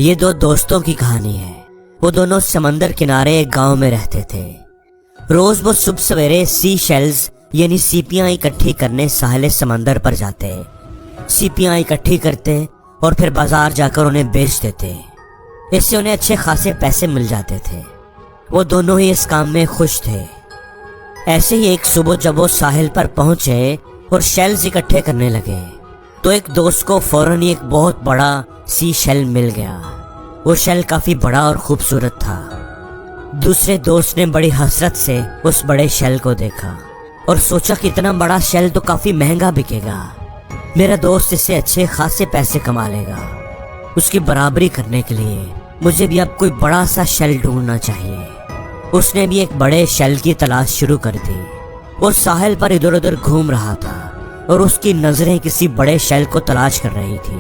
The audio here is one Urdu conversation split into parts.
یہ دو دوستوں کی کہانی ہے۔ وہ دونوں سمندر کنارے ایک گاؤں میں رہتے تھے۔ روز وہ صبح سویرے سی شیلز یعنی سیپیاں اکٹھی کرنے ساحل سمندر پر جاتے، سیپیاں اکٹھی کرتے اور پھر بازار جا کر انہیں بیچ دیتے۔ اس سے انہیں اچھے خاصے پیسے مل جاتے تھے۔ وہ دونوں ہی اس کام میں خوش تھے۔ ایسے ہی ایک صبح جب وہ ساحل پر پہنچے اور شیلز اکٹھے کرنے لگے تو ایک دوست کو فوراً ایک بہت بڑا سی شیل مل گیا۔ وہ شیل کافی بڑا اور خوبصورت تھا۔ دوسرے دوست نے بڑی حسرت سے اس بڑے شیل کو دیکھا اور سوچا کہ اتنا بڑا شیل تو کافی مہنگا بکے گا، میرا دوست اس سے اچھے خاصے پیسے کما لے گا۔ اس کی برابری کرنے کے لیے مجھے بھی اب کوئی بڑا سا شیل ڈھونڈنا چاہیے۔ اس نے بھی ایک بڑے شیل کی تلاش شروع کر دی۔ وہ ساحل پر ادھر ادھر گھوم رہا تھا اور اس کی نظریں کسی بڑے شیل کو تلاش کر رہی تھی۔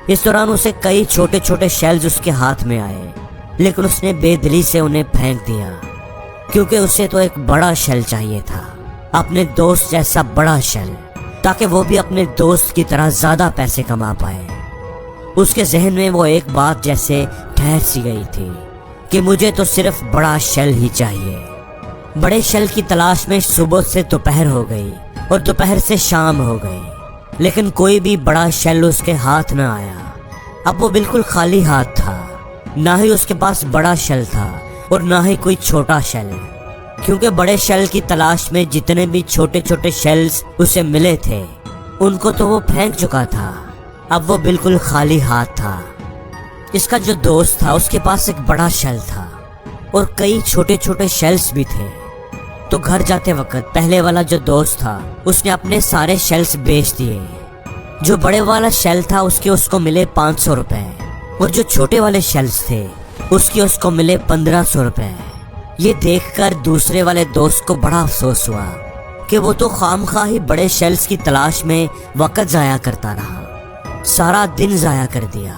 اس دوران اسے کئی چھوٹے چھوٹے شیلز اس کے ہاتھ میں آئے، لیکن اس نے بے دلی سے انہیں پھینک دیا، کیونکہ اسے تو ایک بڑا شیل چاہیے تھا، اپنے دوست جیسا بڑا شیل، تاکہ وہ بھی اپنے دوست کی طرح زیادہ پیسے کما پائے۔ اس کے ذہن میں وہ ایک بات جیسے ٹھہر سی گئی تھی کہ مجھے تو صرف بڑا شیل ہی چاہیے۔ بڑے شیل کی تلاش میں صبح سے دوپہر ہو گئی اور دوپہر سے شام ہو گئی، لیکن کوئی بھی بڑا شیل اس کے ہاتھ نہ آیا۔ اب وہ بالکل خالی ہاتھ تھا، نہ ہی اس کے پاس بڑا شیل تھا اور نہ ہی کوئی چھوٹا شیل، کیونکہ بڑے شیل کی تلاش میں جتنے بھی چھوٹے چھوٹے شیلز اسے ملے تھے ان کو تو وہ پھینک چکا تھا۔ اب وہ بالکل خالی ہاتھ تھا۔ اس کا جو دوست تھا اس کے پاس ایک بڑا شیل تھا اور کئی چھوٹے چھوٹے شیلز بھی تھے۔ تو گھر جاتے وقت پہلے والا جو دوست تھا اس نے اپنے سارے شیلز بیچ دیے۔ جو بڑے والا شیل تھا اس کو ملے 500 روپے اور جو چھوٹے والے شیلز تھے اس کو ملے 1500 روپے۔ یہ دیکھ کر دوسرے والے دوست کو بڑا افسوس ہوا کہ وہ تو خام خواہ ہی بڑے شیلز کی تلاش میں وقت ضائع کرتا رہا، سارا دن ضائع کر دیا۔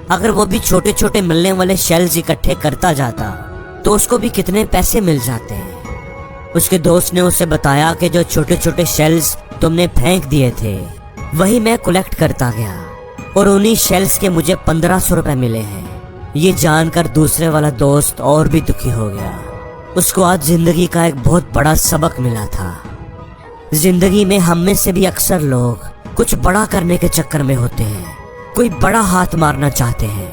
اگر وہ بھی چھوٹے چھوٹے ملنے والے شیلز اکٹھے کرتا جاتا تو اس کو بھی کتنے پیسے مل جاتے ہیں۔ اس کے دوست نے اسے بتایا کہ جو چھوٹے چھوٹے شیلز تم نے پھینک دیے تھے وہی میں کلیکٹ کرتا گیا اور انہی شیلز کے مجھے 1500 روپے ملے ہیں۔ یہ جان کر دوسرے والا دوست اور بھی دکھی ہو گیا۔ اس کو آج زندگی کا ایک بہت بڑا سبق ملا تھا۔ زندگی میں ہم میں سے بھی اکثر لوگ کچھ بڑا کرنے کے چکر میں ہوتے ہیں، کوئی بڑا ہاتھ مارنا چاہتے ہیں۔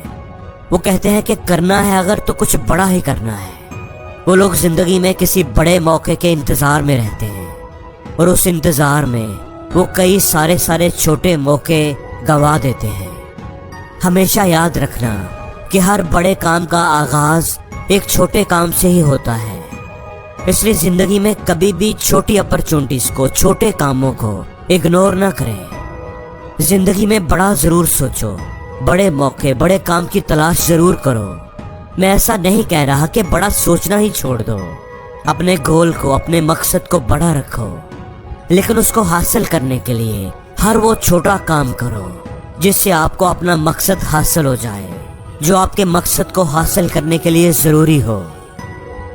وہ کہتے ہیں کہ کرنا ہے اگر تو کچھ بڑا ہی کرنا ہے۔ وہ لوگ زندگی میں کسی بڑے موقع کے انتظار میں رہتے ہیں اور اس انتظار میں وہ کئی سارے چھوٹے موقع گوا دیتے ہیں۔ ہمیشہ یاد رکھنا کہ ہر بڑے کام کا آغاز ایک چھوٹے کام سے ہی ہوتا ہے، اس لیے زندگی میں کبھی بھی چھوٹی اپرچونٹیز کو، چھوٹے کاموں کو اگنور نہ کریں۔ زندگی میں بڑا ضرور سوچو، بڑے موقع، بڑے کام کی تلاش ضرور کرو۔ میں ایسا نہیں کہہ رہا کہ بڑا سوچنا ہی چھوڑ دو، اپنے گول کو، اپنے مقصد کو بڑا رکھو، لیکن اس کو حاصل کرنے کے لیے ہر وہ چھوٹا کام کرو جس سے آپ کو اپنا مقصد حاصل ہو جائے، جو آپ کے مقصد کو حاصل کرنے کے لیے ضروری ہو۔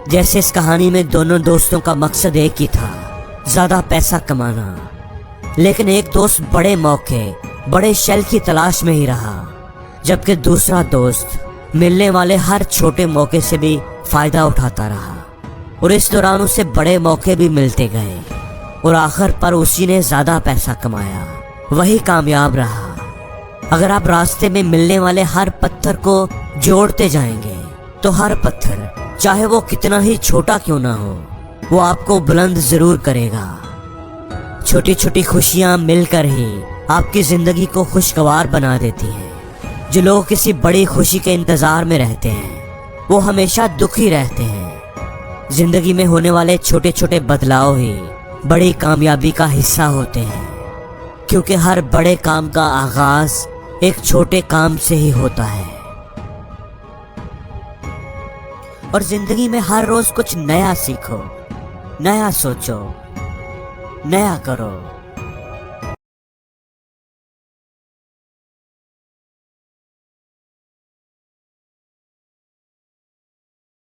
جیسے اس کہانی میں دونوں دوستوں کا مقصد ایک ہی تھا، زیادہ پیسہ کمانا، لیکن ایک دوست بڑے موقع، بڑے شیل کی تلاش میں ہی رہا، جبکہ دوسرا دوست ملنے والے ہر چھوٹے موقع سے بھی فائدہ اٹھاتا رہا، اور اس دوران اسے بڑے موقع بھی ملتے گئے اور آخر پر اسی نے زیادہ پیسہ کمایا، وہی کامیاب رہا۔ اگر آپ راستے میں ملنے والے ہر پتھر کو جوڑتے جائیں گے تو ہر پتھر، چاہے وہ کتنا ہی چھوٹا کیوں نہ ہو، وہ آپ کو بلند ضرور کرے گا۔ چھوٹی چھوٹی خوشیاں مل کر ہی آپ کی زندگی کو خوشگوار بنا دیتی ہیں۔ جو لوگ کسی بڑی خوشی کے انتظار میں رہتے ہیں وہ ہمیشہ دکھی رہتے ہیں۔ زندگی میں ہونے والے چھوٹے چھوٹے بدلاؤ ہی بڑی کامیابی کا حصہ ہوتے ہیں، کیونکہ ہر بڑے کام کا آغاز ایک چھوٹے کام سے ہی ہوتا ہے۔ اور زندگی میں ہر روز کچھ نیا سیکھو، نیا سوچو، نیا کرو۔